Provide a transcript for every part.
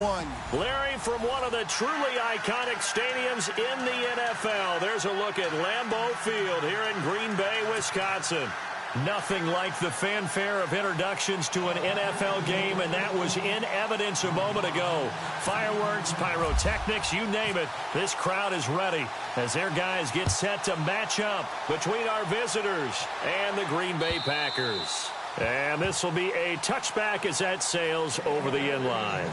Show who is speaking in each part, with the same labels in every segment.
Speaker 1: Larry, from one of the truly iconic stadiums in the NFL, there's a look at Lambeau Field here in Green Bay, Wisconsin. Nothing like the fanfare of introductions to an NFL game, and that was in evidence a moment ago. Fireworks, pyrotechnics, you name it. This crowd is ready as their guys get set to match up between our visitors and the Green Bay Packers. And this will be a touchback as that sails over the end line.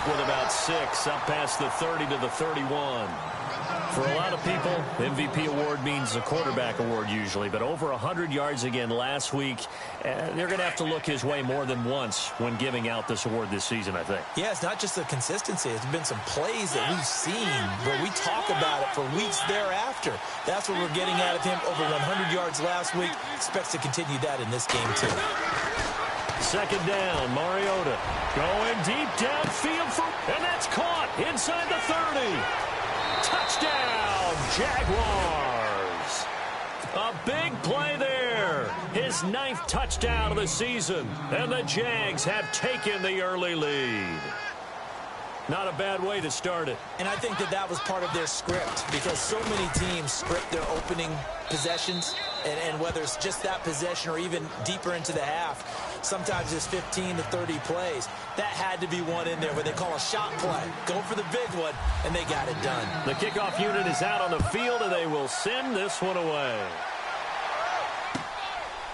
Speaker 1: With about 6, up past the 30 to the 31. For a lot of people, MVP award means a quarterback award usually, but over 100 yards again last week. They're going to have to look his way more than once when giving out this award this season, I think.
Speaker 2: Yeah, it's not just the consistency. It's been some plays that we've seen where we talk about it for weeks thereafter. That's what we're getting out of him. Over 100 yards last week. Expects to continue that in this game, too.
Speaker 1: Second down, Mariota going deep downfield, and that's caught inside the 30. Touchdown, Jaguars. A big play there. His 9th touchdown of the season, and the Jags have taken the early lead. Not a bad way to start it.
Speaker 2: And I think that was part of their script, because so many teams script their opening possessions, and whether it's just that possession or even deeper into the half, sometimes it's 15 to 30 plays. That had to be one in there where they call a shot play. Go for the big one, and they got it done.
Speaker 1: The kickoff unit is out on the field, and they will send this one away.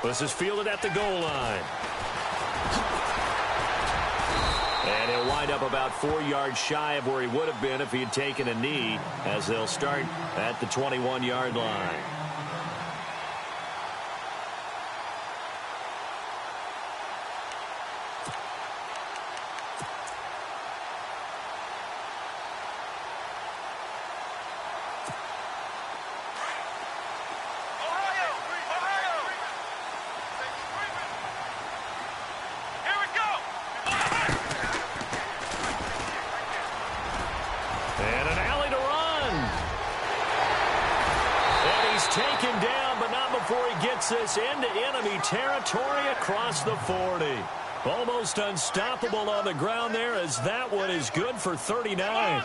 Speaker 1: This is fielded at the goal line. And he'll wind up about 4 yards shy of where he would have been if he had taken a knee, as they'll start at the 21-yard line. Taken down, but not before he gets this into enemy territory across the 40. Almost unstoppable on the ground there, as that one is good for 39.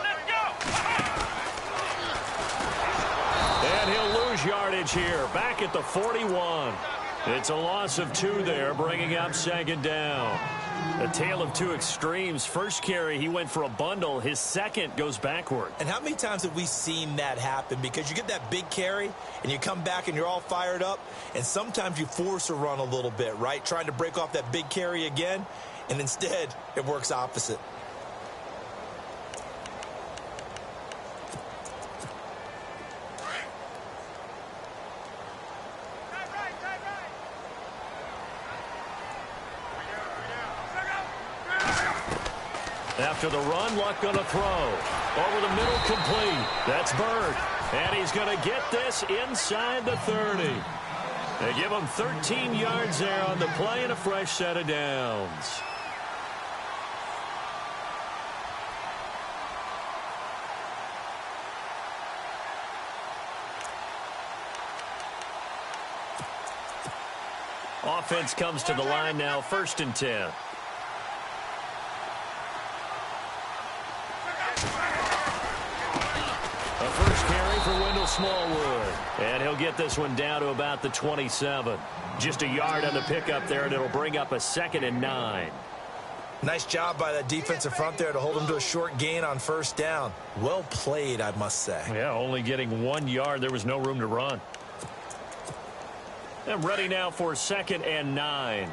Speaker 1: And he'll lose yardage here, back at the 41. It's a loss of 2 there, bringing up second down. A tale of two extremes. First carry, he went for a bundle. His second goes backward.
Speaker 2: And how many times have we seen that happen? Because you get that big carry, and you come back and you're all fired up, and sometimes you force a run a little bit, right? Trying to break off that big carry again, and instead it works opposite.
Speaker 1: After the run, Luck going to throw. Over the middle, complete. That's Bird. And he's going to get this inside the 30. They give him 13 yards there on the play and a fresh set of downs. Offense comes to the line now, 1st and 10. Smallwood, and he'll get this one down to about the 27. Just a yard on the pickup there, and it'll bring up a 2nd and 9.
Speaker 2: Nice job by that defensive front there to hold him to a short gain on 1st down. Well played, I must say.
Speaker 1: Yeah, only getting 1 yard. There was no room to run. And ready now for 2nd and 9.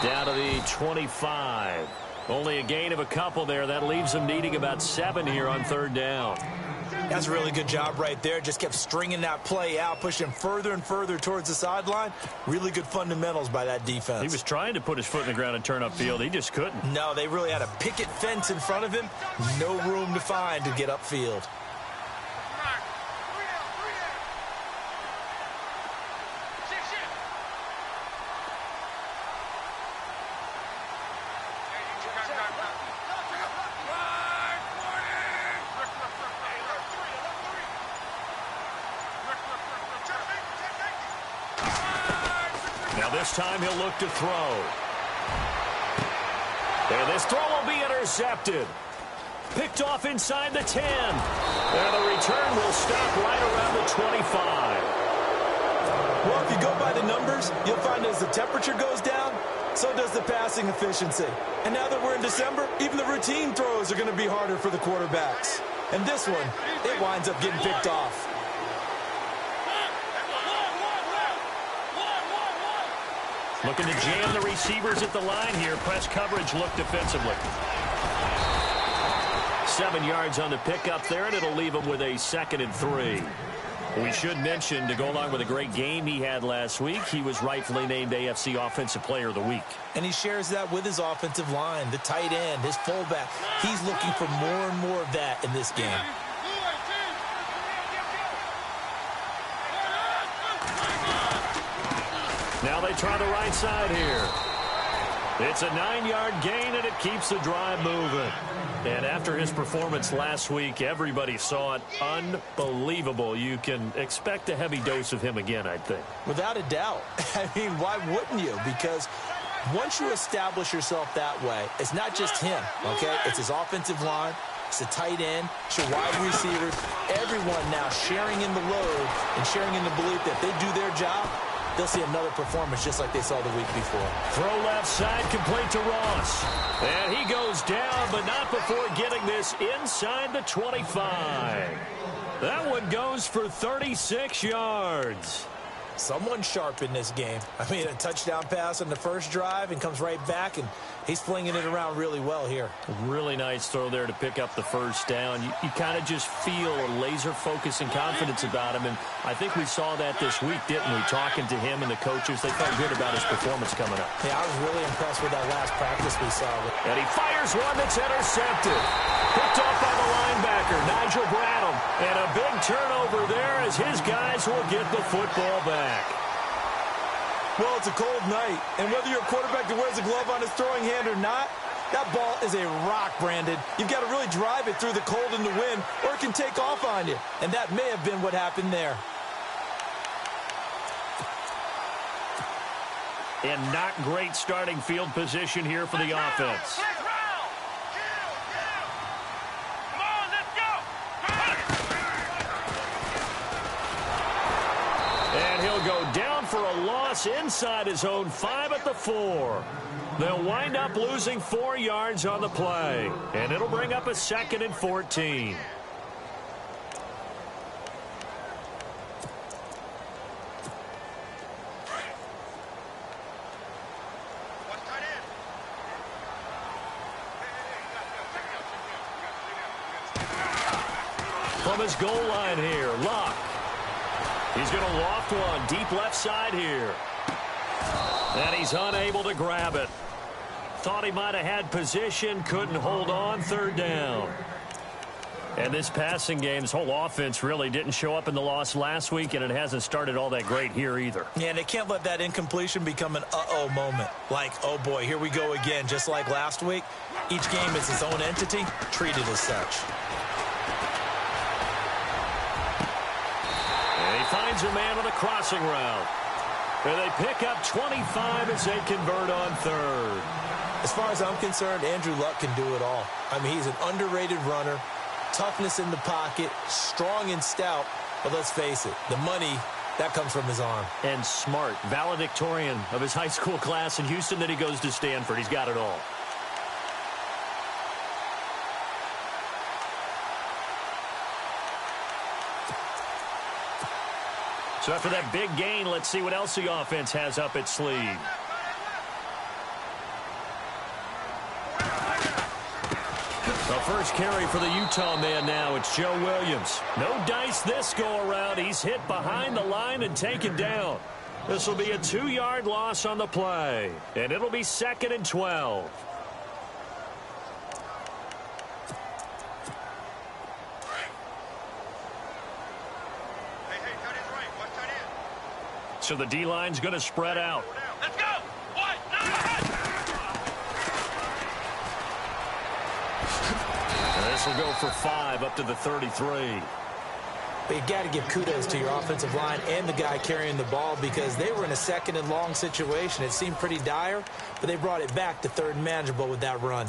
Speaker 1: Down to the 25. Only a gain of a couple there. That leaves them needing about 7 here on 3rd down.
Speaker 2: That's a really good job right there. Just kept stringing that play out, pushing further and further towards the sideline. Really good fundamentals by that defense.
Speaker 1: He was trying to put his foot in the ground and turn upfield. He just couldn't.
Speaker 2: No, they really had a picket fence in front of him. No room to find to get upfield.
Speaker 1: This time he'll look to throw. And this throw will be intercepted. Picked off inside the 10. And the return will stop right around the 25.
Speaker 2: Well, if you go by the numbers, you'll find as the temperature goes down, so does the passing efficiency. And now that we're in December, even the routine throws are going to be harder for the quarterbacks. And this one, it winds up getting picked off.
Speaker 1: Looking to jam the receivers at the line here. Press coverage look defensively. 7 yards on the pickup there, and it'll leave him with a 2nd and 3. We should mention, to go along with a great game he had last week, he was rightfully named AFC Offensive Player of the Week.
Speaker 2: And he shares that with his offensive line, the tight end, his fullback. He's looking for more and more of that in this game.
Speaker 1: Now they try the right side here. It's a 9-yard gain, and it keeps the drive moving. And after his performance last week, everybody saw it. Unbelievable. You can expect a heavy dose of him again, I think.
Speaker 2: Without a doubt. I mean, why wouldn't you? Because once you establish yourself that way, it's not just him, okay? It's his offensive line. It's the tight end. It's your wide receivers. Everyone now sharing in the load and sharing in the belief that if they do their job, they'll see another performance just like they saw the week before.
Speaker 1: Throw left side, complete to Ross. And he goes down, but not before getting this inside the 25. That one goes for 36 yards.
Speaker 2: Someone sharp in this game. I mean, a touchdown pass on the first drive and comes right back, and he's flinging it around really well here.
Speaker 1: Really nice throw there to pick up the first down. You kind of just feel a laser focus and confidence about him, and I think we saw that this week, didn't we? Talking to him and the coaches, they felt good about his performance coming up.
Speaker 2: Yeah, I was really impressed with that last practice we saw.
Speaker 1: And he fires one that's intercepted. Picked off by the linebacker, Nigel Bradham. And a big turnover there as his guys will get the football back.
Speaker 2: Well, it's a cold night, and whether you're a quarterback that wears a glove on his throwing hand or not, that ball is a rock, Brandon. You've got to really drive it through the cold and the wind, or it can take off on you. And that may have been what happened there.
Speaker 1: And not great starting field position here for the offense. And he'll go down for a loss inside his own 5 at the 4. They'll wind up losing 4 yards on the play. And it'll bring up a 2nd and 14. From his goal line here, Luck. He's going to loft one deep left side here. And he's unable to grab it. Thought he might have had position, couldn't hold on, 3rd down. And this passing game's whole offense really didn't show up in the loss last week, and it hasn't started all that great here either.
Speaker 2: Yeah, and they can't let that incompletion become an uh-oh moment. Like, oh boy, here we go again, just like last week. Each game is its own entity, treated as such.
Speaker 1: Finds a man on a crossing route. And they pick up 25 as they convert on 3rd.
Speaker 2: As far as I'm concerned, Andrew Luck can do it all. I mean, he's an underrated runner, toughness in the pocket, strong and stout. But let's face it, the money, that comes from his arm.
Speaker 1: And smart, valedictorian of his high school class in Houston. Then he goes to Stanford. He's got it all. So after that big gain, let's see what else the offense has up its sleeve. first carry for the Utah man now. It's Joe Williams. No dice this go-around. He's hit behind the line and taken down. This will be a 2-yard loss on the play, and it'll be 2nd and 12. So the D-line's going to spread out.
Speaker 3: Let's go!
Speaker 1: This will go for 5 up to the 33.
Speaker 2: But you got to give kudos to your offensive line and the guy carrying the ball because they were in a 2nd and long situation. It seemed pretty dire, but they brought it back to 3rd and manageable with that run.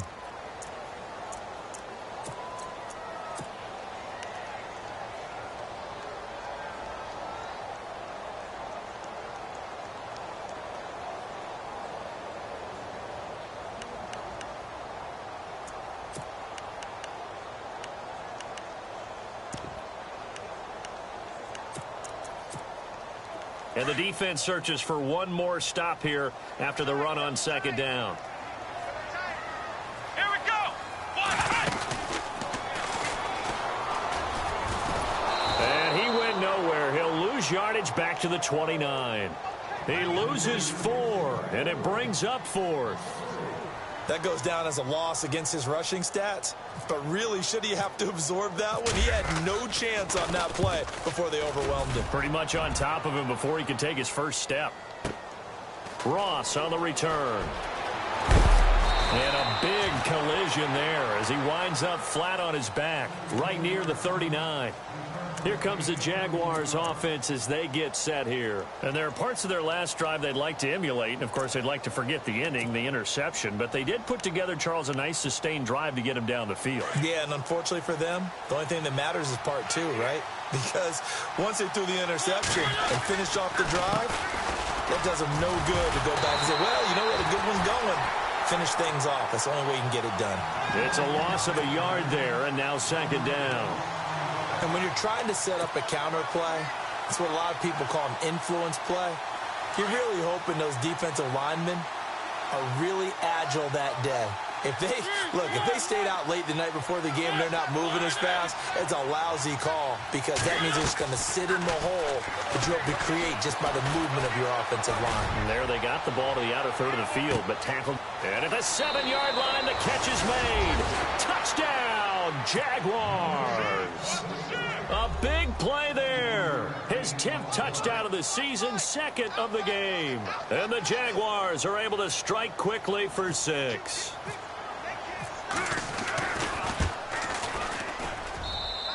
Speaker 1: And the defense searches for one more stop here after the run on 2nd down.
Speaker 3: Here we go!
Speaker 1: And he went nowhere. He'll lose yardage back to the 29. He loses 4, and it brings up 4th.
Speaker 2: That goes down as a loss against his rushing stats. But really, should he have to absorb that one? He had no chance on that play before they overwhelmed him.
Speaker 1: Pretty much on top of him before he could take his first step. Ross on the return. And a big collision there as he winds up flat on his back, right near the 39. Here comes the Jaguars offense as they get set here. And there are parts of their last drive they'd like to emulate. And, of course, they'd like to forget the ending, the interception. But they did put together, Charles, a nice sustained drive to get him down the field.
Speaker 2: Yeah, and unfortunately for them, the only thing that matters is part 2, right? Because once they threw the interception and finished off the drive, that does them no good to go back and say, well, you know what, a good one's going. Finish things off. That's the only way you can get it done.
Speaker 1: It's a loss of a yard there, and now 2nd down.
Speaker 2: And when you're trying to set up a counter play, that's what a lot of people call an influence play. You're really hoping those defensive linemen are really agile that day. If they stayed out late the night before the game, they're not moving as fast, it's a lousy call because that means they're just going to sit in the hole that you hope to create just by the movement of your offensive line.
Speaker 1: And there they got the ball to the outer third of the field, but tackled. And at the 7-yard line, the catch is made. Touchdown, Jaguars. A big play there. His 10th touchdown of the season, 2nd of the game. And the Jaguars are able to strike quickly for 6.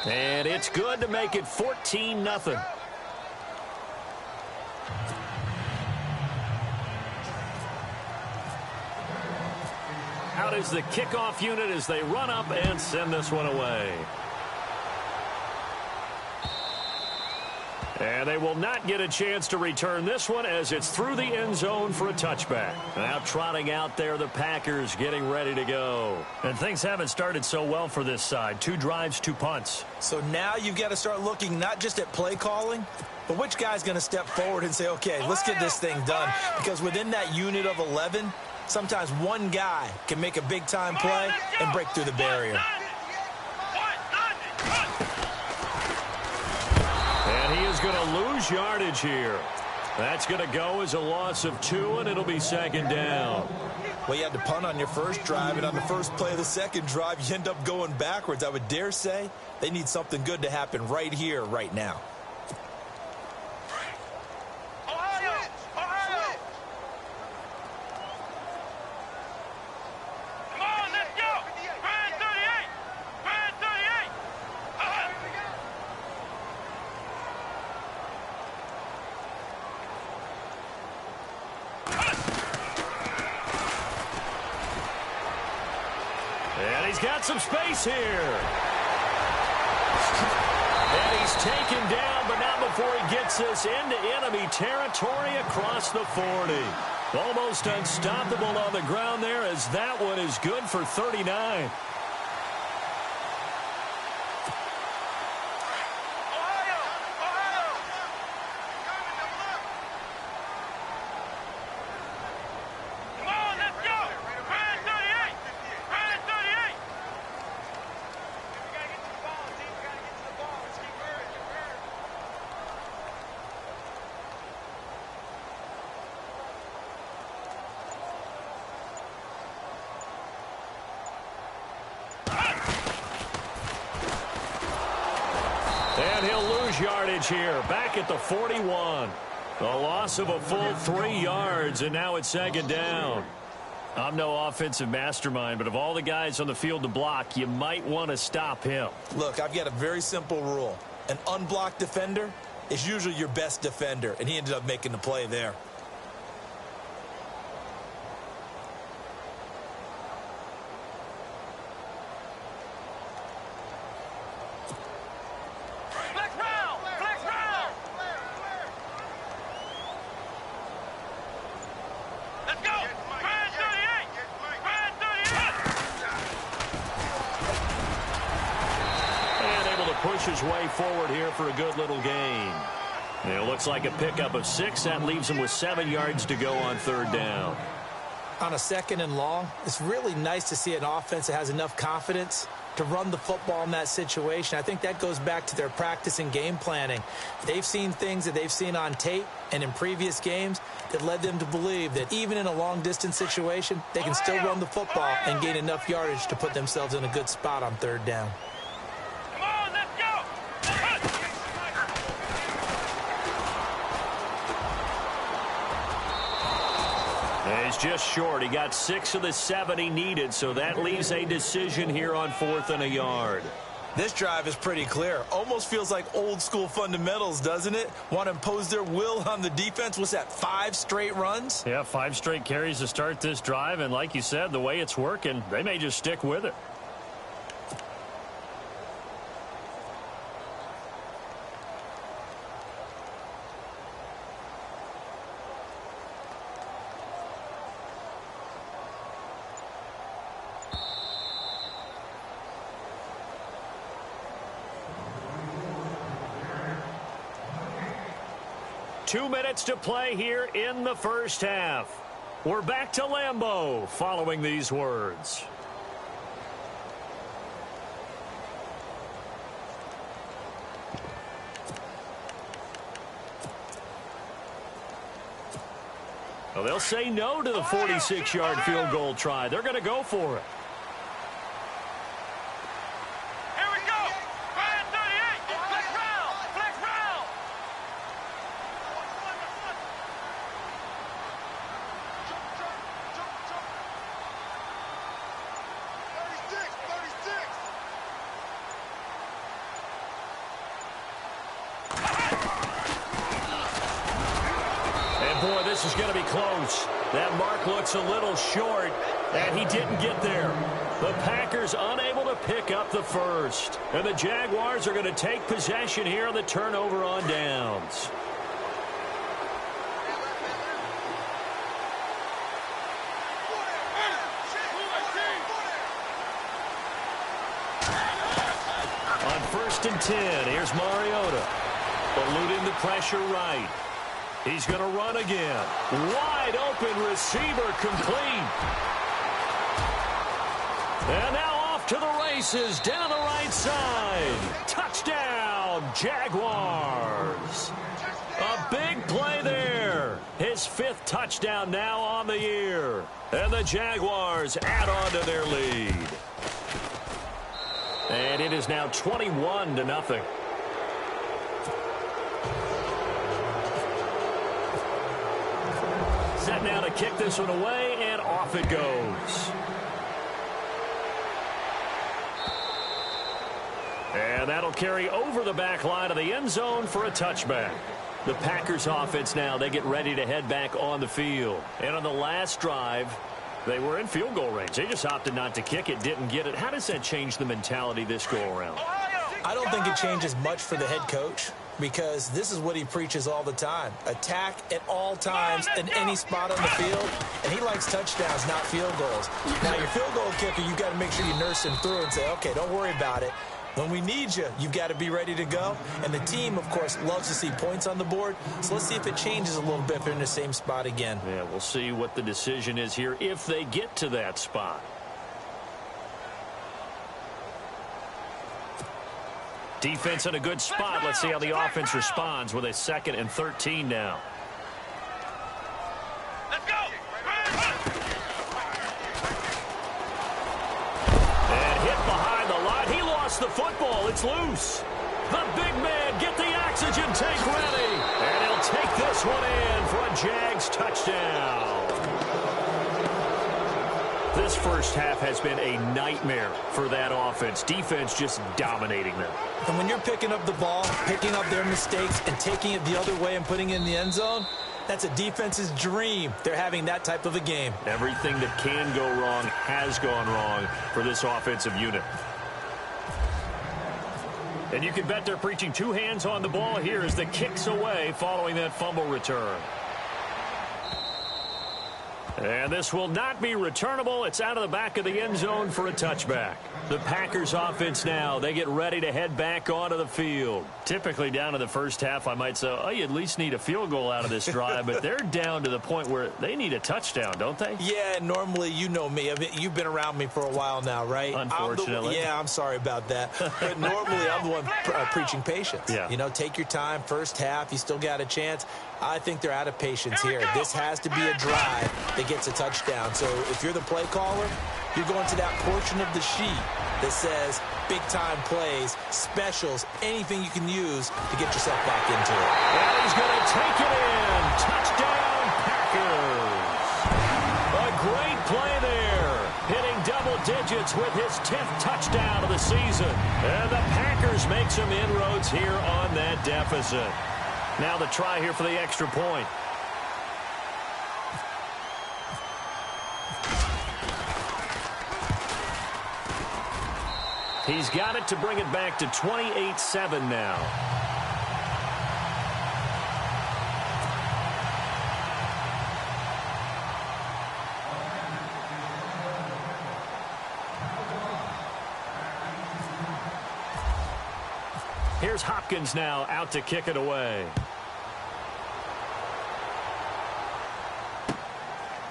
Speaker 1: And it's good to make it 14-0. Out is the kickoff unit as they run up and send this one away. And they will not get a chance to return this one as it's through the end zone for a touchback. Now trotting out there, the Packers getting ready to go. And things haven't started so well for this side. 2 drives, 2 punts.
Speaker 2: So now you've got to start looking not just at play calling, but which guy's going to step forward and say, okay, let's get this thing done. Because within that unit of 11, sometimes one guy can make a big-time play and break through the barrier.
Speaker 1: And he is going to lose yardage here. That's going to go as a loss of 2, and it'll be 2nd down.
Speaker 2: Well, you had to punt on your first drive, and on the first play of the second drive, you end up going backwards. I would dare say they need something good to happen right here, right now.
Speaker 1: Got some space here. And he's taken down, but not before he gets this into enemy territory across the 40. Almost unstoppable on the ground there as that one is good for 39. And he'll lose yardage here, back at the 41. A loss of a full 3 yards, and now it's second down. I'm no offensive mastermind, but of all the guys on the field to block, you might want to stop him.
Speaker 2: Look, I've got a very simple rule. An unblocked defender is usually your best defender, and he ended up making the play there.
Speaker 1: His way forward here for a good little gain. It looks like a pickup of 6. That leaves him with 7 yards to go on third down.
Speaker 2: On a second and long, it's really nice to see an offense that has enough confidence to run the football in that situation. I think that goes back to their practice and game planning. They've seen things that they've seen on tape and in previous games that led them to believe that even in a long-distance situation, they can still run the football and gain enough yardage to put themselves in a good spot on third down.
Speaker 1: He's just short. He got 6 of the 7 he needed, so that leaves a decision here on 4th and a yard.
Speaker 2: This drive is pretty clear. Almost feels like old school fundamentals, doesn't it? Want to impose their will on the defense. What's that, 5 straight runs?
Speaker 1: Yeah, 5 straight carries to start this drive, and like you said, the way it's working, they may just stick with it. Two minutes to play here in the first half. We're back to Lambeau following these words. Well, they'll say no to the 46-yard field goal try. They're going to go for it. Boy, this is going to be close. That mark looks a little short, and he didn't get there. The Packers unable to pick up the first. And the Jaguars are going to take possession here on the turnover on downs. On 1st and 10, here's Mariota. Eluding the pressure right. He's going to run again. Wide open receiver complete. And now off to the races down the right side. Touchdown, Jaguars. A big play there. His 5th touchdown now on the year. And the Jaguars add on to their lead. And it is now 21-0. Set now to kick this one away, and off it goes. And that'll carry over the back line of the end zone for a touchback. The Packers offense now, they get ready to head back on the field. And on the last drive, they were in field goal range. They just opted not to kick it, didn't get it. How does that change the mentality this go-around?
Speaker 2: I don't think it changes much for the head coach, because this is what he preaches all the time. Attack at all times in any spot on the field, and he likes touchdowns, not field goals. Now, your field goal kicker, you've got to make sure you nurse him through and say, okay, don't worry about it. When we need you, you've got to be ready to go. And the team, of course, loves to see points on the board. So let's see if it changes a little bit if they're in the same spot again.
Speaker 1: Yeah, we'll see what the decision is here if they get to that spot. Defense in a good spot. Let's see how the offense responds with a 2nd and 13 now.
Speaker 3: Let's go.
Speaker 1: And hit behind the line. He lost the football. It's loose. The big man, get the oxygen tank ready. And he'll take this one in for a Jags touchdown. This first half has been a nightmare for that offense. Defense just dominating them.
Speaker 2: And when you're picking up the ball, picking up their mistakes, and taking it the other way and putting it in the end zone, that's a defense's dream. They're having that type of a game.
Speaker 1: Everything that can go wrong has gone wrong for this offensive unit. And you can bet they're preaching two hands on the ball here as the kick's away following that fumble return. And this will not be returnable. It's out of the back of the end zone for a touchback. The Packers offense now, they get ready to head back onto the field. Typically down to the first half, I might say, oh, you at least need a field goal out of this drive. But they're down to the point where they need a touchdown, don't they?
Speaker 2: Yeah, normally, you know me. I mean, you've been around me for a while now, right?
Speaker 1: Unfortunately.
Speaker 2: I'm sorry about that. But normally, I'm the one preaching patience.
Speaker 1: Yeah.
Speaker 2: You know, take your time. First half, you still got a chance. I think they're out of patience here. This has to be a drive that gets a touchdown. So if you're the play caller, you're going to that portion of the sheet that says big-time plays, specials, anything you can use to get yourself back into it.
Speaker 1: And he's going to take it in. Touchdown, Packers. A great play there. Hitting double digits with his 10th touchdown of the season. And the Packers make some inroads here on that deficit. Now the try here for the extra point. He's got it to bring it back to 28-7 now. Here's Hopkins now out to kick it away.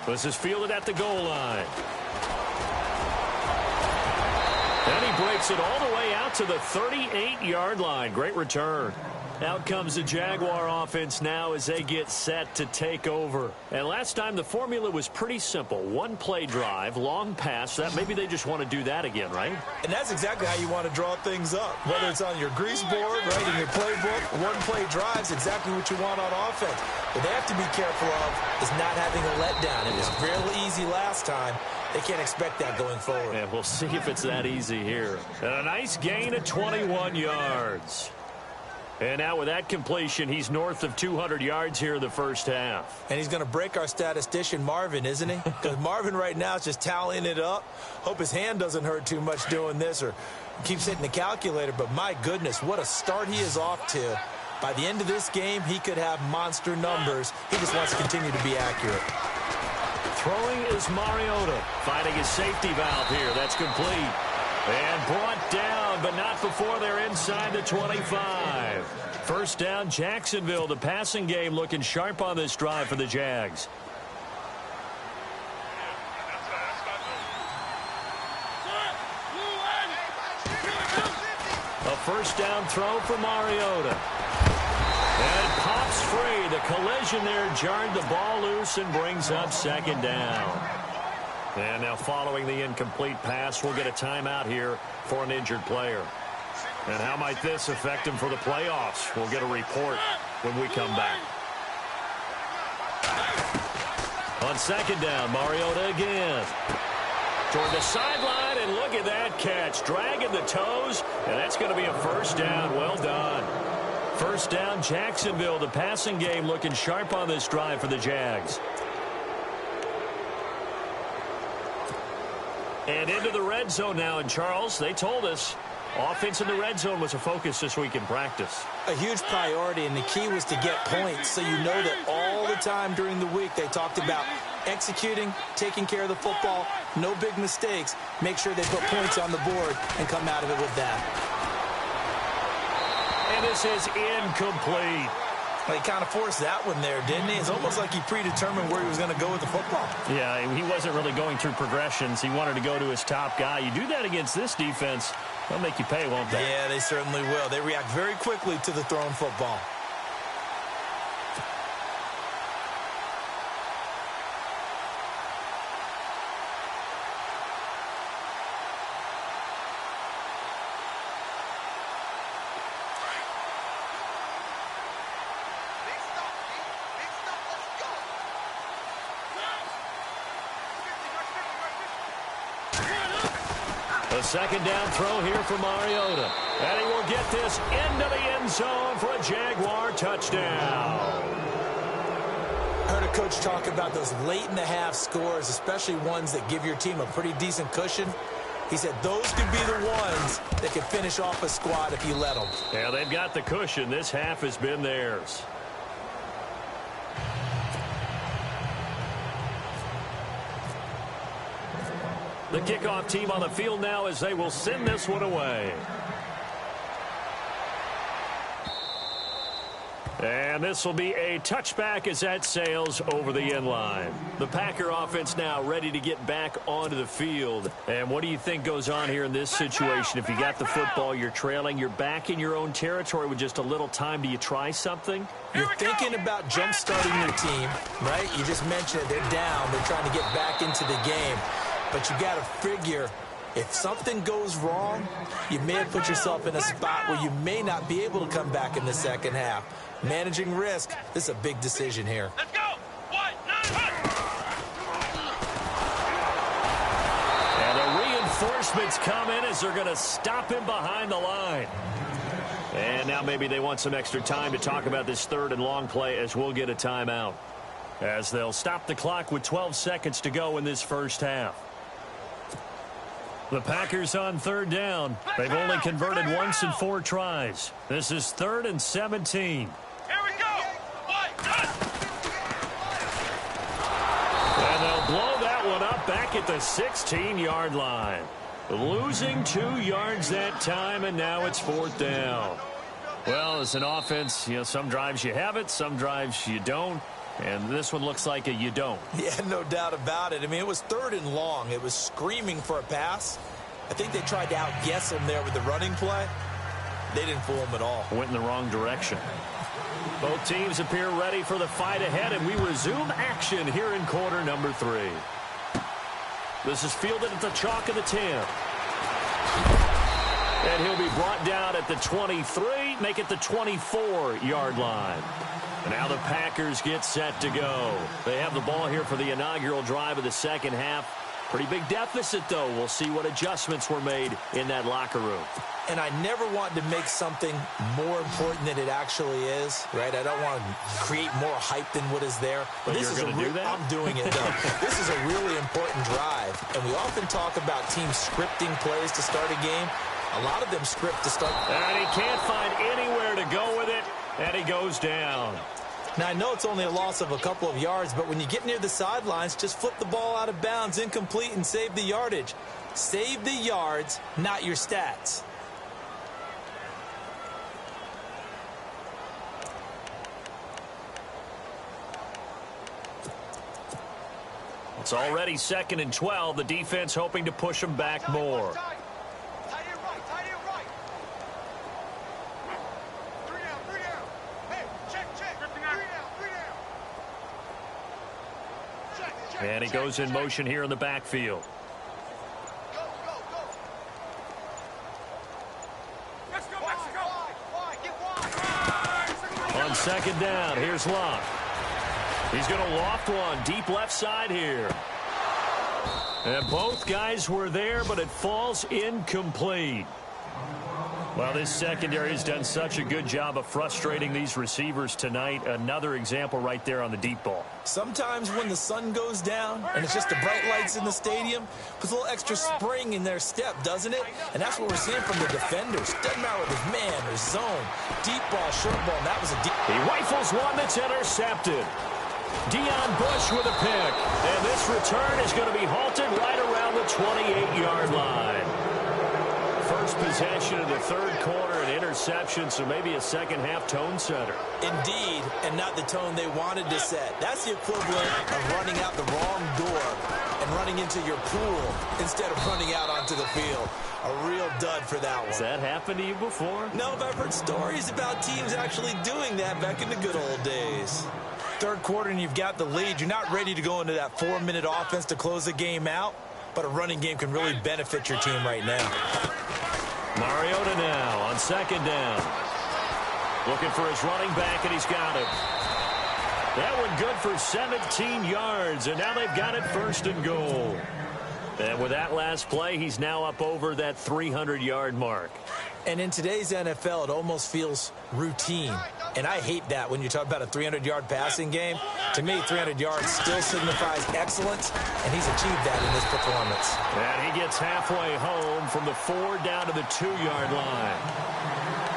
Speaker 1: This is fielded at the goal line. And he breaks it all the way out to the 38-yard line. Great return. Out comes the Jaguar offense now as they get set to take over. And last time the formula was pretty simple. One play drive, long pass. That maybe they just want to do that again, right?
Speaker 2: And that's exactly how you want to draw things up. Whether it's on your grease board, right, in your playbook, one play drive is exactly what you want on offense. What they have to be careful of is not having a letdown. It was fairly easy last time. They can't expect that going forward.
Speaker 1: And we'll see if it's that easy here. And a nice gain of 21 yards. And now with that completion, he's north of 200 yards here in the first half.
Speaker 2: And he's going to break our statistician, Marvin, isn't he? Because Marvin right now is just tallying it up. Hope his hand doesn't hurt too much doing this or keeps hitting the calculator. But my goodness, what a start he is off to. By the end of this game, he could have monster numbers. He just wants to continue to be accurate.
Speaker 1: Throwing is Mariota, finding his safety valve here. That's complete. And brought down, but not before they're inside the 25. First down, Jacksonville. The passing game looking sharp on this drive for the Jags. A first down throw for Mariota. And it pops free. The collision there jarred the ball loose and brings up second down. And now following the incomplete pass, we'll get a timeout here for an injured player. And how might this affect him for the playoffs? We'll get a report when we come back. On second down, Mariota again. Toward the sideline, and look at that catch. Dragging the toes, and that's going to be a first down. Well done. First down, Jacksonville. The passing game looking sharp on this drive for the Jags. And into the red zone now. And, Charles, they told us offense in the red zone was a focus this week in practice.
Speaker 2: A huge priority, and the key was to get points. So you know that all the time during the week they talked about executing, taking care of the football, no big mistakes. Make sure they put points on the board and come out of it with that.
Speaker 1: And this is incomplete.
Speaker 2: Well, he kind of forced that one there, didn't he? It's almost like he predetermined where he was going to go with the football.
Speaker 1: Yeah, he wasn't really going through progressions. He wanted to go to his top guy. You do that against this defense, they'll make you pay, won't they?
Speaker 2: Yeah, they certainly will. They react very quickly to the thrown football.
Speaker 1: A second down throw here for Mariota. And he will get this into the end zone for a Jaguar touchdown.
Speaker 2: I heard a coach talk about those late-in-the-half scores, especially ones that give your team a pretty decent cushion. He said those could be the ones that could finish off a squad if you let them.
Speaker 1: Yeah, they've got the cushion. This half has been theirs. The kickoff team on the field now as they will send this one away. And this will be a touchback as that sails over the end line. The Packer offense now ready to get back onto the field. And what do you think goes on here in this situation? If you got the football, you're trailing, you're back in your own territory with just a little time. Do you try something?
Speaker 2: You're thinking about jump-starting your team, right? You just mentioned it. They're down. They're trying to get back into the game. But you got to figure, if something goes wrong, you may have put yourself in a spot where you may not be able to come back in the second half. Managing risk, this is a big decision here.
Speaker 3: Let's go! 1-9-1!
Speaker 1: And the reinforcements come in as they're going to stop him behind the line. And now maybe they want some extra time to talk about this third and long play as we'll get a timeout. As they'll stop the clock with 12 seconds to go in this first half. The Packers on third down. They've only converted once in 4 tries. This is 3rd and 17.
Speaker 3: Here we go! 1-9!
Speaker 1: And they'll blow that one up back at the 16-yard line. Losing 2 yards that time, and now it's 4th down. Well, as an offense, some drives you have it, some drives you don't. And this one looks like a you don't.
Speaker 2: Yeah, no doubt about it. I mean, it was 3rd and long. It was screaming for a pass. I think they tried to outguess him there with the running play. They didn't fool him at all.
Speaker 1: Went in the wrong direction. Both teams appear ready for the fight ahead, and we resume action here in quarter number 3. This is fielded at the chalk of the 10. And he'll be brought down at the 23, make it the 24-yard line. And now the Packers get set to go. They have the ball here for the inaugural drive of the second half. Pretty big deficit, though. We'll see what adjustments were made in that locker room.
Speaker 2: And I never want to make something more important than it actually is, right? I don't want to create more hype than what is there.
Speaker 1: But
Speaker 2: this
Speaker 1: you're going to do that?
Speaker 2: I'm doing it, though. This is a really important drive. And we often talk about teams scripting plays to start a game. A lot of them script to start.
Speaker 1: And he can't find anywhere to go with it. And he goes down.
Speaker 2: Now, I know it's only a loss of a couple of yards, but when you get near the sidelines, just flip the ball out of bounds, incomplete, and save the yardage. Save the yards, not your stats.
Speaker 1: It's already 2nd and 12. The defense hoping to push them back more. And he goes in motion here in the backfield. On 2nd down, here's Locke. He's going to loft one deep left side here. And both guys were there, but it falls incomplete. Well, this secondary has done such a good job of frustrating these receivers tonight. Another example right there on the deep ball.
Speaker 2: Sometimes when the sun goes down and it's just the bright lights in the stadium, puts a little extra spring in their step, doesn't it? And that's what we're seeing from the defenders. Doesn't matter whether it's man or zone. Deep ball, short ball, and that was a deep.
Speaker 1: He rifles one that's intercepted. Deion Bush with a pick. And this return is going to be halted right around the 28-yard line. First possession of the third quarter, an interception, so maybe a second-half tone setter.
Speaker 2: Indeed, and not the tone they wanted to set. That's the equivalent of running out the wrong door and running into your pool instead of running out onto the field. A real dud for that one.
Speaker 1: Has that happened to you before?
Speaker 2: No, but I've heard stories about teams actually doing that back in the good old days. Third quarter and you've got the lead. You're not ready to go into that 4-minute offense to close the game out, but a running game can really benefit your team right now.
Speaker 1: Mariota now on 2nd down. Looking for his running back, and he's got him. That one good for 17 yards, and now they've got it 1st and goal. And with that last play, he's now up over that 300-yard mark.
Speaker 2: And in today's NFL, it almost feels routine. And I hate that when you talk about a 300-yard passing game. To me, 300 yards still signifies excellence, and he's achieved that in this performance.
Speaker 1: And he gets halfway home from the 4 down to the 2-yard line.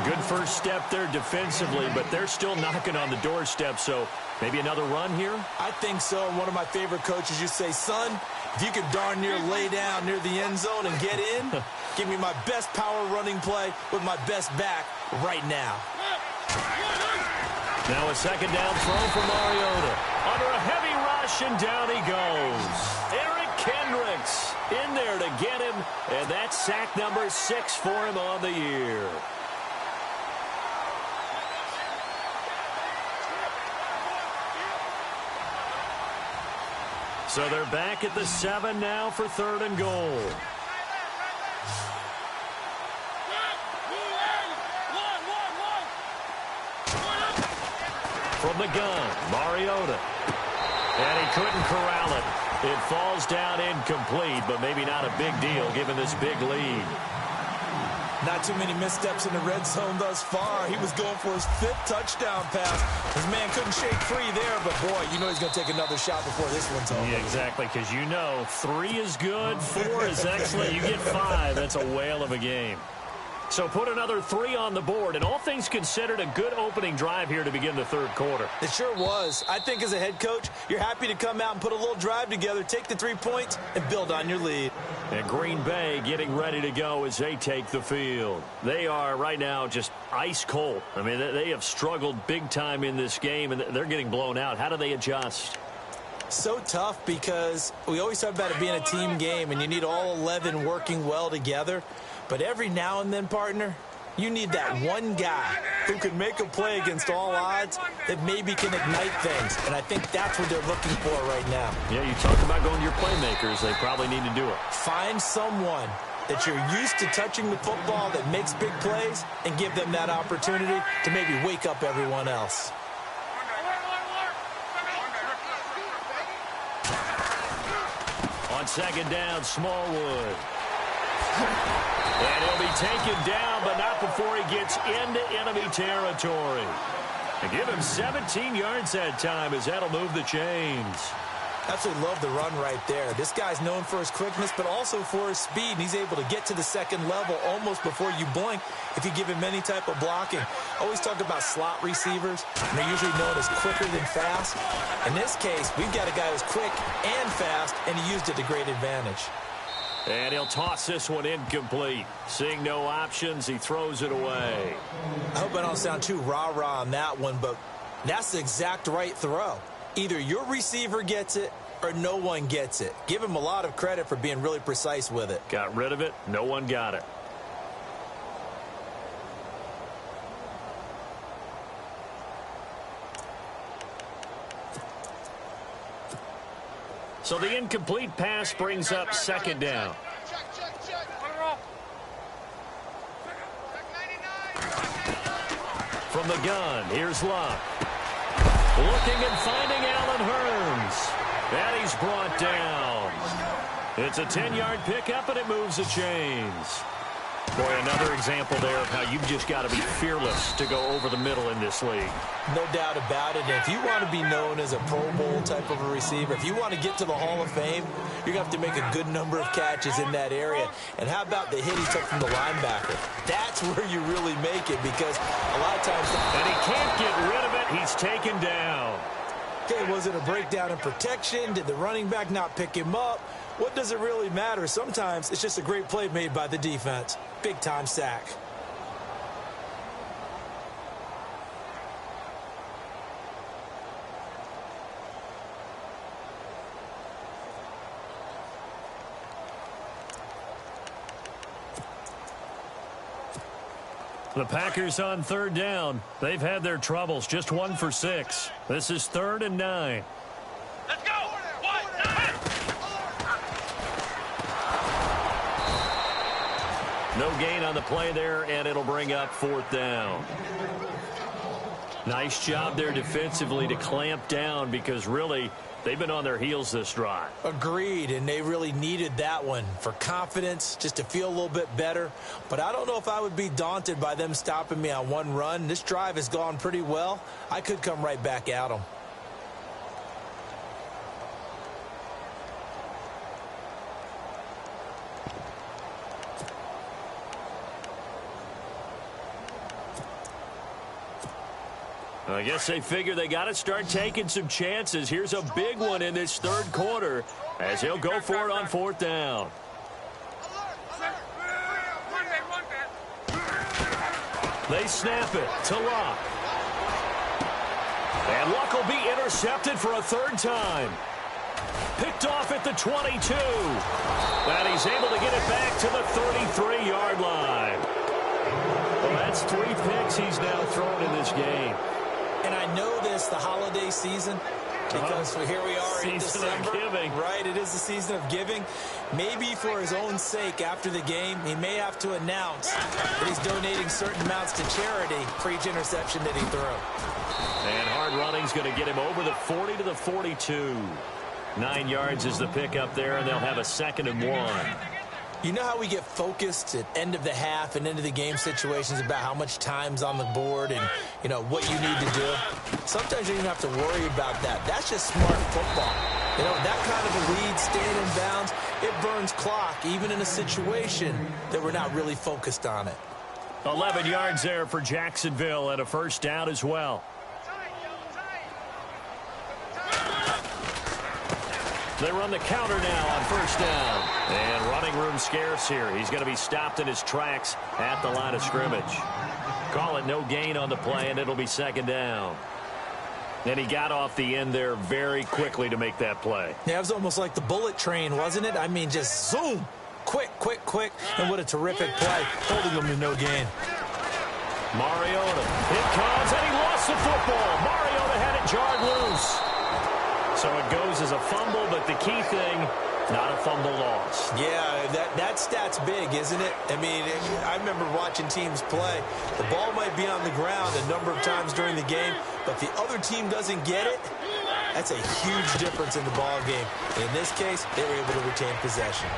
Speaker 1: Good first step there defensively, but they're still knocking on the doorstep, so maybe another run here?
Speaker 2: I think so. And one of my favorite coaches used to say, son, if you can darn near lay down near the end zone and get in, give me my best power running play with my best back right now.
Speaker 1: Now a second down throw for Mariota. Under a heavy rush, and down he goes. Eric Kendricks in there to get him, and that's sack number 6 for him on the year. So they're back at the 7 now for 3rd and goal. From the gun, Mariota. And he couldn't corral it. It falls down incomplete, but maybe not a big deal given this big lead.
Speaker 2: Not too many missteps in the red zone thus far. He was going for his 5th touchdown pass. His man couldn't shake free there, but boy, you know he's going to take another shot before this one's over.
Speaker 1: Yeah, exactly, because you know 3 is good, 4 is excellent. You get 5, that's a whale of a game. So put another 3 on the board, and all things considered, a good opening drive here to begin the 3rd quarter.
Speaker 2: It sure was. I think as a head coach, you're happy to come out and put a little drive together, take the 3 points, and build on your lead.
Speaker 1: And Green Bay getting ready to go as they take the field. They are right now just ice cold. I mean, they have struggled big time in this game, and they're getting blown out. How do they adjust?
Speaker 2: So tough because we always talk about it being a team game, and you need all 11 working well together. But every now and then, partner, you need that one guy who can make a play against all odds that maybe can ignite things. And I think that's what they're looking for right now.
Speaker 1: Yeah, you talk about going to your playmakers. They probably need to do it.
Speaker 2: Find someone that you're used to touching the football that makes big plays and give them that opportunity to maybe wake up everyone else.
Speaker 1: On second down, Smallwood. And he'll be taken down, but not before he gets into enemy territory. And give him 17 yards that time as that'll move the chains.
Speaker 2: Absolutely love the run right there. This guy's known for his quickness, but also for his speed, and he's able to get to the second level almost before you blink if you give him any type of blocking. Always talk about slot receivers, and they're usually known as quicker than fast. In this case, we've got a guy who's quick and fast, and he used it to great advantage.
Speaker 1: And he'll toss this one incomplete. Seeing no options, he throws it away.
Speaker 2: I hope I don't sound too rah-rah on that one, but that's the exact right throw. Either your receiver gets it or no one gets it. Give him a lot of credit for being really precise with it.
Speaker 1: Got rid of it. No one got it. So the incomplete pass brings up second down. From the gun, here's Luck. Looking and finding Allen Hurns. And he's brought down. It's a 10-yard pickup, and it moves the chains. Boy, another example there of how you've just got to be fearless to go over the middle in this league.
Speaker 2: No doubt about it. And if you want to be known as a Pro Bowl type of a receiver, if you want to get to the Hall of Fame, you're going to have to make a good number of catches in that area. And how about the hit he took from the linebacker? That's where you really make it, because a lot of times...
Speaker 1: And he can't get rid of it. He's taken down.
Speaker 2: Okay, was it a breakdown in protection? Did the running back not pick him up? What does it really matter? Sometimes it's just a great play made by the defense. Big-time sack.
Speaker 1: The Packers on third down. They've had their troubles. Just 1 for 6. This is 3rd and 9.
Speaker 3: Let's go! 1, 9!
Speaker 1: No gain on the play there, and it'll bring up 4th down. Nice job there defensively to clamp down because really they've been on their heels this drive.
Speaker 2: Agreed, and they really needed that one for confidence, just to feel a little bit better. But I don't know if I would be daunted by them stopping me on one run. This drive has gone pretty well. I could come right back at them.
Speaker 1: I guess they figure they got to start taking some chances. Here's a big one in this third quarter as he'll go for it on fourth down. They snap it to Luck. And Luck will be intercepted for a third time. Picked off at the 22. And he's able to get it back to the 33-yard line. Well, that's 3 picks he's now thrown in this game.
Speaker 2: And I know this, the holiday season, because here we are in December. Right, it is the season of giving. Maybe for his own sake after the game, he may have to announce that he's donating certain amounts to charity for each interception that he threw.
Speaker 1: And hard running's going to get him over the 40 to the 42. 9 yards is the pickup there, and they'll have a 2nd and 1.
Speaker 2: You know how we get focused at end of the half and into the game situations about how much time's on the board and, you know, what you need to do? Sometimes you don't have to worry about that. That's just smart football. You know, that kind of a lead, staying in bounds, it burns clock, even in a situation that we're not really focused on it.
Speaker 1: 11 yards there for Jacksonville and a first down as well. They run the counter now on first down. And running room scarce here. He's going to be stopped in his tracks at the line of scrimmage. Call it no gain on the play, and it'll be 2nd down. And he got off the end there very quickly to make that play.
Speaker 2: Yeah, it was almost like the bullet train, wasn't it? I mean, just zoom. Quick, quick, quick. And what a terrific play, holding him to no gain.
Speaker 1: Mariota. It comes, and he lost the football. Mariota had it jarred loose. So it goes as a fumble, but the key thing, not a fumble loss.
Speaker 2: Yeah, that stat's big, isn't it? I mean, I remember watching teams play. The ball might be on the ground a number of times during the game, but if the other team doesn't get it, that's a huge difference in the ball game. In this case, they were able to retain possession.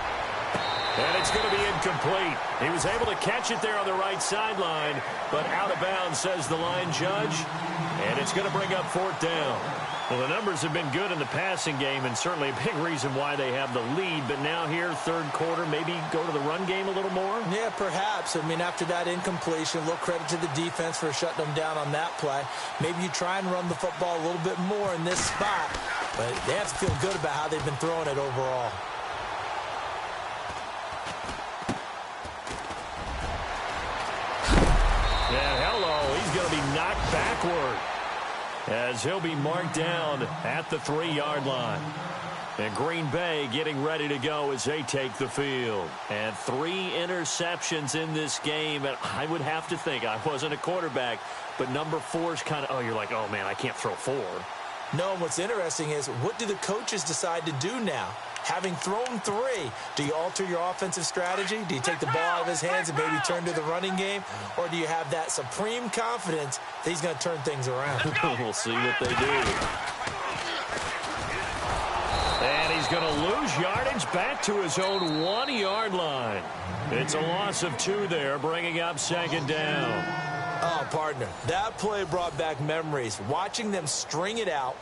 Speaker 1: And it's going to be incomplete. He was able to catch it there on the right sideline, but out of bounds, says the line judge. And it's going to bring up 4th down. Well, the numbers have been good in the passing game, and certainly a big reason why they have the lead. But now here, third quarter, maybe go to the run game a little more?
Speaker 2: Yeah, perhaps. I mean, after that incompletion, a little credit to the defense for shutting them down on that play. Maybe you try and run the football a little bit more in this spot. But they have to feel good about how they've been throwing it overall.
Speaker 1: Yeah, hello. He's going to be knocked backward as he'll be marked down at the 3-yard line. And Green Bay getting ready to go as they take the field. And 3 interceptions in this game. And I would have to think, I wasn't a quarterback, but number 4 is kind of, oh, you're like, oh, man, I can't throw 4.
Speaker 2: No, and what's interesting is, what do the coaches decide to do now? Having thrown 3, do you alter your offensive strategy? Do you take the ball out of his hands and maybe turn to the running game? Or do you have that supreme confidence that he's going to turn things around?
Speaker 1: We'll see what they do. And he's going to lose yardage back to his own 1-yard line. It's a loss of 2 there, bringing up 2nd down.
Speaker 2: Oh, partner, that play brought back memories. Watching them string it out,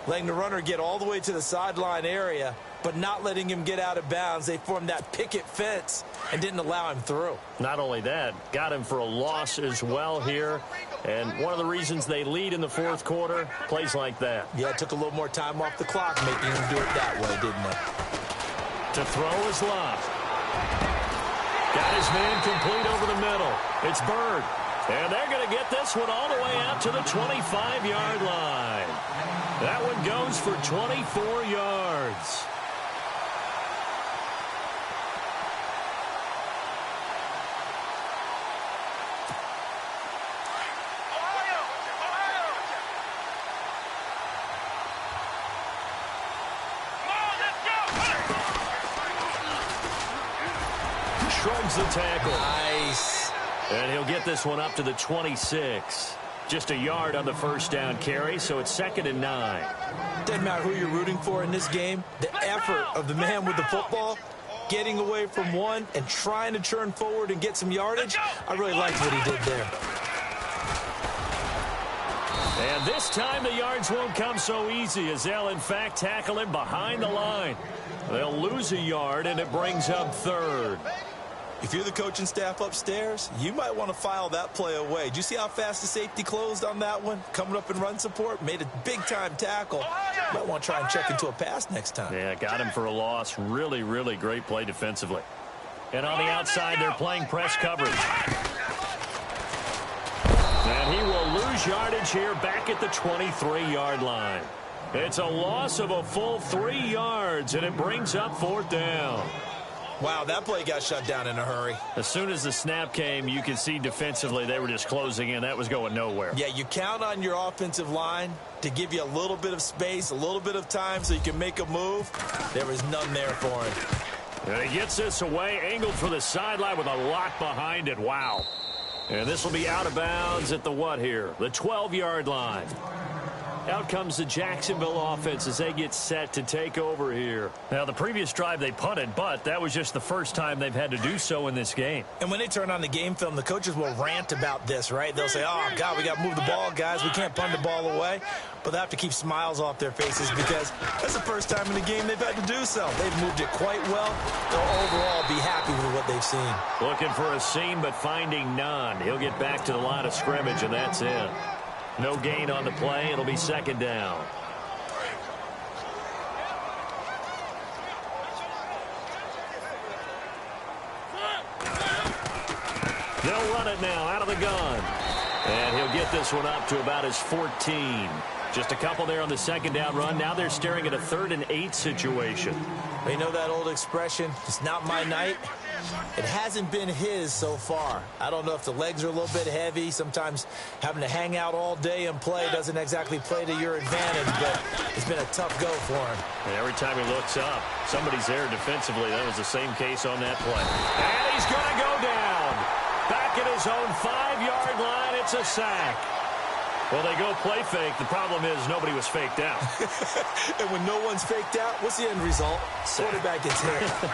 Speaker 2: letting the runner get all the way to the sideline area, but not letting him get out of bounds. They formed that picket fence and didn't allow him through.
Speaker 1: Not only that, got him for a loss as well here. And one of the reasons they lead in the 4th quarter, plays like that.
Speaker 2: Yeah, it took a little more time off the clock, making him do it that way, didn't it?
Speaker 1: To throw is Love. Got his man complete over the middle. It's Bird. And they're going to get this one all the way out to the 25-yard line. That one goes for 24 yards. Shrugs the tackle.
Speaker 2: Nice.
Speaker 1: And he'll get this one up to the 26. Just a yard on the first down carry, so it's 2nd and 9.
Speaker 2: Doesn't matter who you're rooting for in this game. The effort of the man with the football, getting away from one and trying to churn forward and get some yardage, I really liked what he did there.
Speaker 1: And this time the yards won't come so easy as they'll, in fact, tackle him behind the line. They'll lose a yard, and it brings up 3rd.
Speaker 2: If you're the coaching staff upstairs, you might want to file that play away. Did you see how fast the safety closed on that one? Coming up in run support, made a big-time tackle. Might want to try and check into a pass next time.
Speaker 1: Yeah, got him for a loss. Really, really great play defensively. And on the outside, they're playing press coverage. And he will lose yardage here back at the 23-yard line. It's a loss of a full 3 yards, and it brings up 4th down.
Speaker 2: Wow, that play got shut down in a hurry.
Speaker 1: As soon as the snap came, you could see defensively they were just closing in. That was going nowhere.
Speaker 2: Yeah, you count on your offensive line to give you a little bit of space, a little bit of time so you can make a move. There was none there for him.
Speaker 1: And he gets this away, angled for the sideline with a lot behind it. Wow. And this will be out of bounds at the what here? The 12-yard line. Out comes the Jacksonville offense as they get set to take over here. Now, the previous drive they punted, but that was just the first time they've had to do so in this game.
Speaker 2: And when they turn on the game film, the coaches will rant about this, right? They'll say, oh, God, we got to move the ball, guys. We can't punt the ball away. But they have to keep smiles off their faces because that's the first time in the game they've had to do so. They've moved it quite well. They'll overall be happy with what they've seen.
Speaker 1: Looking for a seam, but finding none. He'll get back to the line of scrimmage, and that's it. No gain on the play. It'll be 2nd down. They'll run it now out of the gun. And he'll get this one up to about his 14. Just a couple there on the 2nd down run. Now they're staring at a 3rd and 8 situation.
Speaker 2: They know that old expression, it's not my night. It hasn't been his so far. I don't know if the legs are a little bit heavy. Sometimes having to hang out all day and play doesn't exactly play to your advantage, but it's been a tough go for him.
Speaker 1: And every time he looks up, somebody's there defensively. That was the same case on that play. And he's going to go down. Back at his own 5-yard line, it's a sack. Well, they go play fake. The problem is nobody was faked out.
Speaker 2: And when no one's faked out, what's the end result? Quarterback gets hit.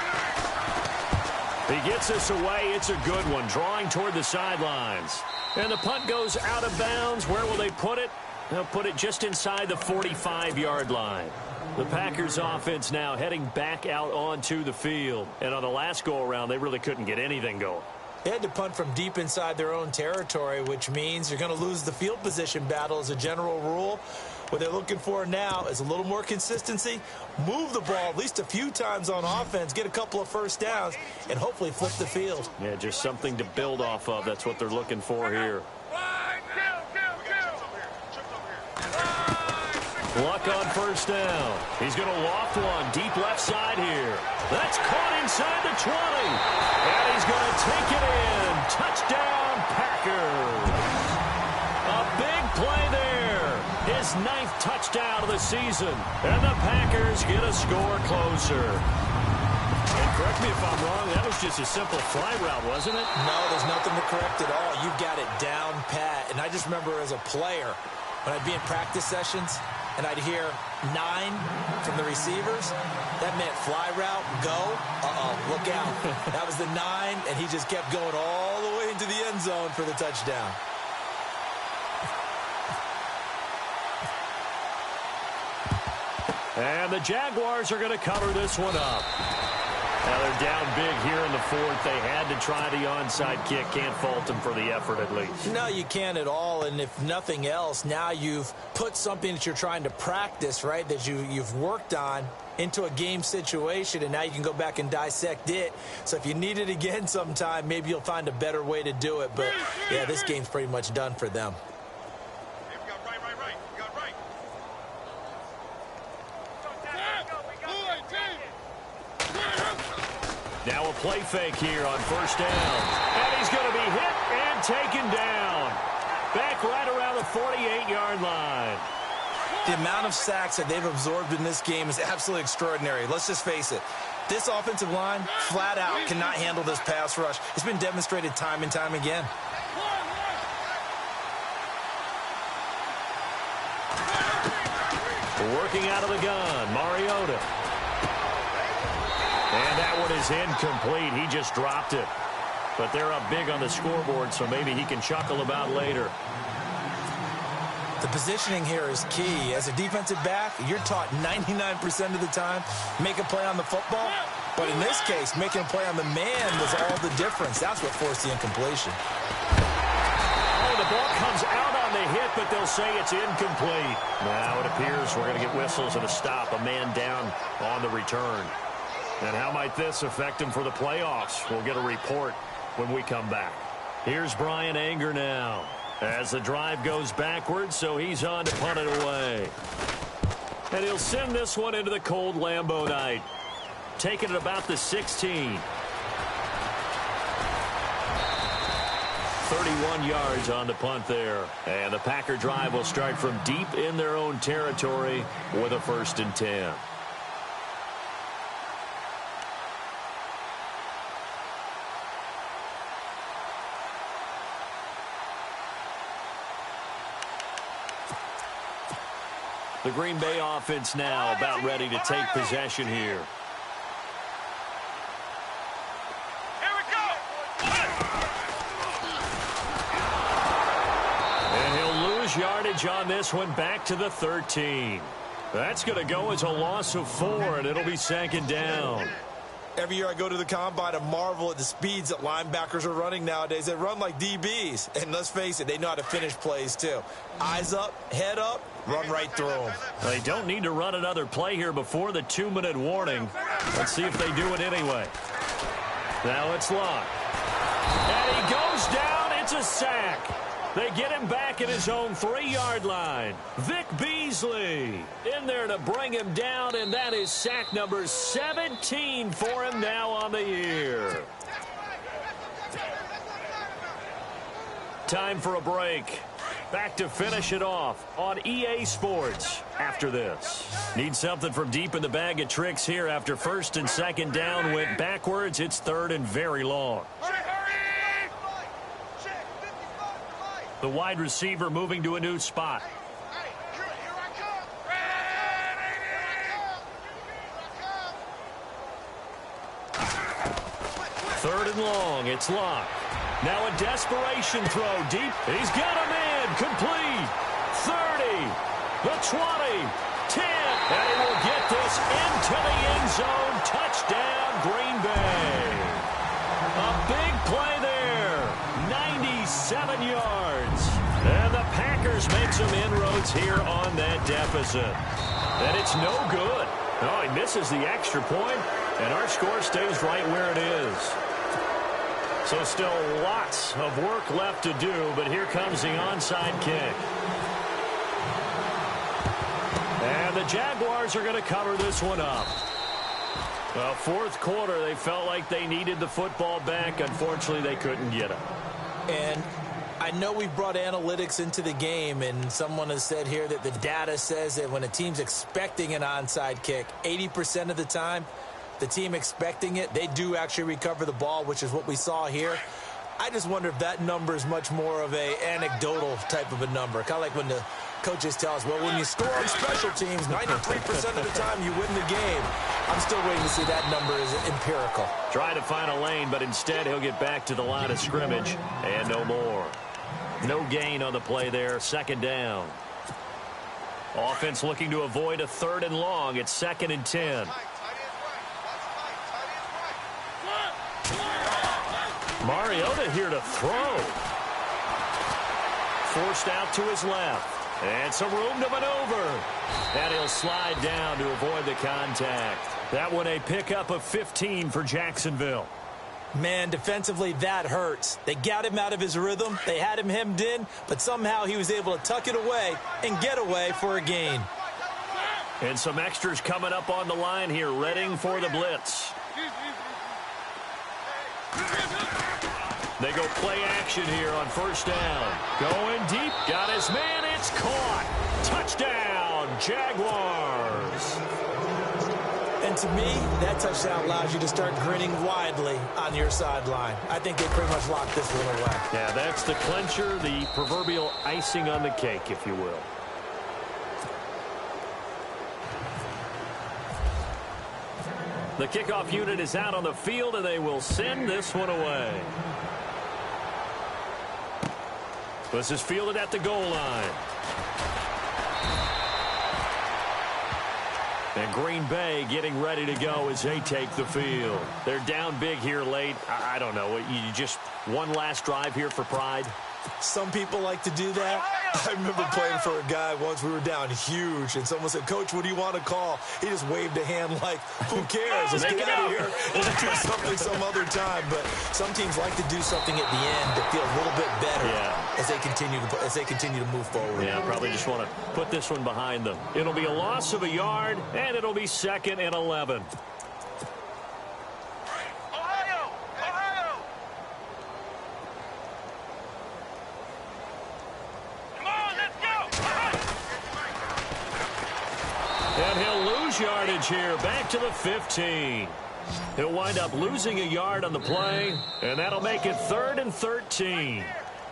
Speaker 1: He gets this away. It's a good one. Drawing toward the sidelines. And the punt goes out of bounds. Where will they put it? They'll put it just inside the 45-yard line. The Packers offense now heading back out onto the field. And on the last go-around, they really couldn't get anything going.
Speaker 2: They had to punt from deep inside their own territory, which means you're going to lose the field position battle as a general rule. What they're looking for now is a little more consistency, move the ball at least a few times on offense, get a couple of first downs, and hopefully flip the field.
Speaker 1: Yeah, just something to build off of. That's what they're looking for here. Luck on first down. He's going to loft one deep left side here. That's caught inside the 20. And he's going to take it in. Touchdown, Packers. A big play there. His 9th touchdown of the season. And the Packers get a score closer. And correct me if I'm wrong, that was just a simple fly route, wasn't it?
Speaker 2: No, there's nothing to correct at all. You've got it down pat. And I just remember as a player, when I'd be in practice sessions, and I'd hear 9 from the receivers, that meant fly route, go, look out. That was the 9, and he just kept going all the way into the end zone for the touchdown.
Speaker 1: And the Jaguars are going to cover this one up. Now they're down big here in the 4th. They had to try the onside kick. Can't fault them for the effort at least.
Speaker 2: No, you can't at all. And if nothing else, now you've put something that you're trying to practice, right, that you've worked on into a game situation, and now you can go back and dissect it. So if you need it again sometime, maybe you'll find a better way to do it. But, yeah, this game's pretty much done for them.
Speaker 1: Now a play fake here on first down. And he's going to be hit and taken down. Back right around the 48-yard line.
Speaker 2: The amount of sacks that they've absorbed in this game is absolutely extraordinary. Let's just face it. This offensive line, flat out, cannot handle this pass rush. It's been demonstrated time and time again.
Speaker 1: Working out of the gun, Mariota. And that one is incomplete. He just dropped it. But they're up big on the scoreboard, so maybe he can chuckle about later.
Speaker 2: The positioning here is key. As a defensive back, you're taught 99% of the time, make a play on the football. But in this case, making a play on the man was all the difference. That's what forced the incompletion.
Speaker 1: Oh, the ball comes out on the hit, but they'll say it's incomplete. Now it appears we're going to get whistles and a stop. A man down on the return. And how might this affect him for the playoffs? We'll get a report when we come back. Here's Brian Anger now as the drive goes backwards, so he's on to punt it away. And he'll send this one into the cold Lambeau night. Taking it about the 16. 31 yards on the punt there. And the Packer drive will start from deep in their own territory with a 1st and 10. The Green Bay offense now about ready to take possession here.
Speaker 3: Here we go.
Speaker 1: And he'll lose yardage on this one back to the 13. That's going to go as a loss of 4, and it'll be 2nd down.
Speaker 2: Every year I go to the combine and marvel at the speeds that linebackers are running nowadays. They run like DBs. And let's face it, they know how to finish plays too. Eyes up, head up, run right through them.
Speaker 1: They don't need to run another play here before the 2-minute warning. Let's see if they do it anyway. Now it's Locke. And he goes down. It's a sack. They get him back at his own 3-yard line. Vic Beasley in there to bring him down, and that is sack number 17 for him now on the year. Time for a break. Back to finish it off on EA Sports after this. Need something from deep in the bag of tricks here after 1st and 2nd down went backwards. It's 3rd and very long. The wide receiver moving to a new spot. Third and long. It's Locke. Now a desperation throw deep. He's got a man. Complete. 30. The 20. 10. And he will get this into the end zone. Touchdown, Green Bay. A big play there. 97 yards. And the Packers make some inroads here on that deficit. And it's no good. Oh, he misses the extra point, and our score stays right where it is. So still lots of work left to do, but here comes the onside kick. And the Jaguars are going to cover this one up. Well, 4th quarter, they felt like they needed the football back. Unfortunately, they couldn't get it.
Speaker 2: And I know we've brought analytics into the game, and someone has said here that the data says that when a team's expecting an onside kick, 80% of the time, the team expecting it, they do actually recover the ball, which is what we saw here. I just wonder if that number is much more of a anecdotal type of a number. Kind of like when the coaches tell us, well, when you score on special teams, 93% of the time you win the game. I'm still waiting to see that number is empirical.
Speaker 1: Try to find a lane, but instead he'll get back to the line of scrimmage and no more. No gain on the play there. 2nd down. Offense looking to avoid a 3rd and long. It's 2nd and 10. Mariota here to throw. Forced out to his left. And some room to maneuver. And he'll slide down to avoid the contact. That one a pickup of 15 for Jacksonville.
Speaker 2: Man, defensively, that hurts. They got him out of his rhythm. They had him hemmed in, but somehow he was able to tuck it away and get away for a gain.
Speaker 1: And some extras coming up on the line here, readying for the blitz. They go play action here on 1st down. Going deep, got his man, it's caught. Touchdown, Jaguars.
Speaker 2: And to me, that touchdown allows you to start grinning widely on your sideline. I think they pretty much locked this one away.
Speaker 1: Yeah, that's the clincher, the proverbial icing on the cake, if you will. The kickoff unit is out on the field, and they will send this one away. This is fielded at the goal line. And Green Bay getting ready to go as they take the field. They're down big here late. I don't know. You just one last drive here for pride?
Speaker 2: Some people like to do that. I remember playing for a guy once. We were down huge, and someone said, "Coach, what do you want to call?" He just waved a hand like, "Who cares? Let's get out of here and do something some other time." But some teams like to do something at the end to feel a little bit better as they continue to move forward.
Speaker 1: Yeah, probably just want to put this one behind them. It'll be a loss of a yard, and it'll be 2nd and 11. And he'll lose yardage here, back to the 15. He'll wind up losing a yard on the play, and that'll make it 3rd and 13.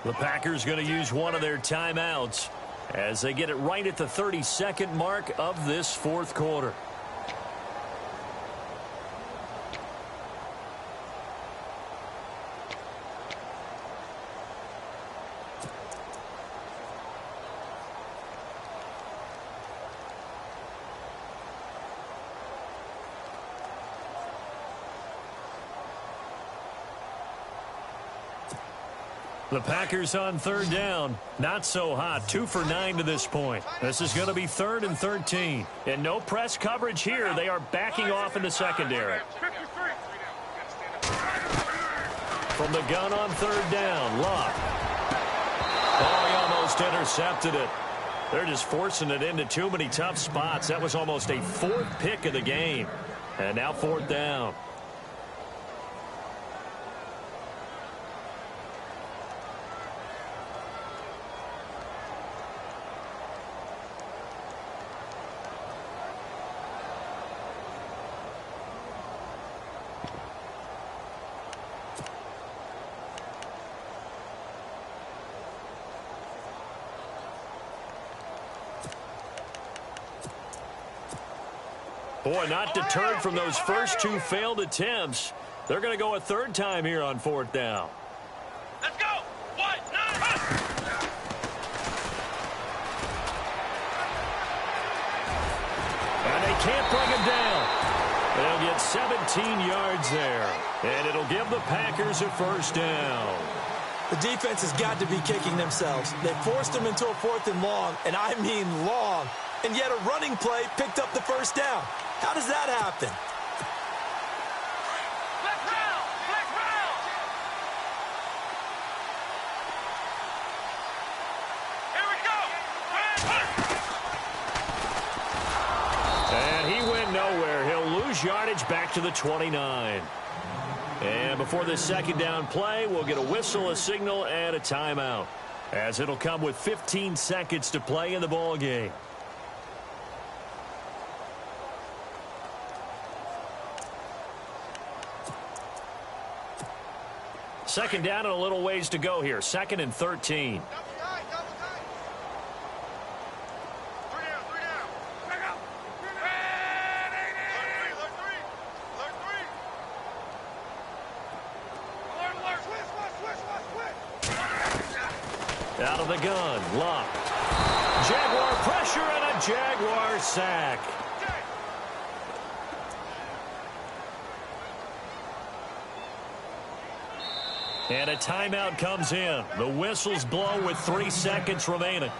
Speaker 1: The Packers going to use one of their timeouts as they get it right at the 32nd mark of this 4th quarter. The Packers on 3rd down. Not so hot. 2 for 9 to this point. This is going to be 3rd and 13. And no press coverage here. They are backing off in the secondary. From the gun on 3rd down, Luck. Oh, he almost intercepted it. They're just forcing it into too many tough spots. That was almost a 4th pick of the game. And now 4th down. Boy, not deterred from those first 2 failed attempts. They're going to go a 3rd time here on 4th down.
Speaker 3: Let's go. 1, 9.
Speaker 1: And they can't bring him down. They'll get 17 yards there. And it'll give the Packers a 1st down.
Speaker 2: The defense has got to be kicking themselves. They forced them into a 4th and long, and I mean long. And yet a running play picked up the 1st down. How does that happen?
Speaker 3: Let's round. Let's round. Here we go.
Speaker 1: And he went nowhere. He'll lose yardage back to the 29. And before this 2nd down play, we'll get a whistle, a signal, and a timeout, as it'll come with 15 seconds to play in the ball game. Second down and a little ways to go here. 2nd and 13. Out of the gun, Luck. Jaguar pressure and a Jaguar sack. And a timeout comes in. The whistles blow with 3 seconds remaining.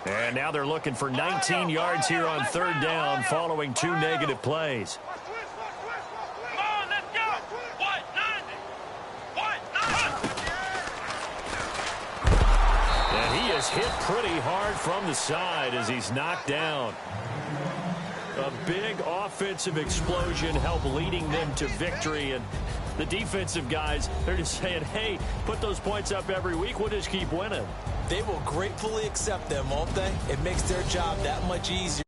Speaker 1: And now they're looking for 19 yards here on 3rd down following 2 negative plays.
Speaker 3: Come on, let's go. 190.
Speaker 1: And he is hit pretty hard from the side as he's knocked down. A big offensive explosion helped leading them to victory. And the defensive guys, they're just saying, hey, put those points up every week. We'll just keep winning.
Speaker 2: They will gratefully accept them, won't they? It makes their job that much easier.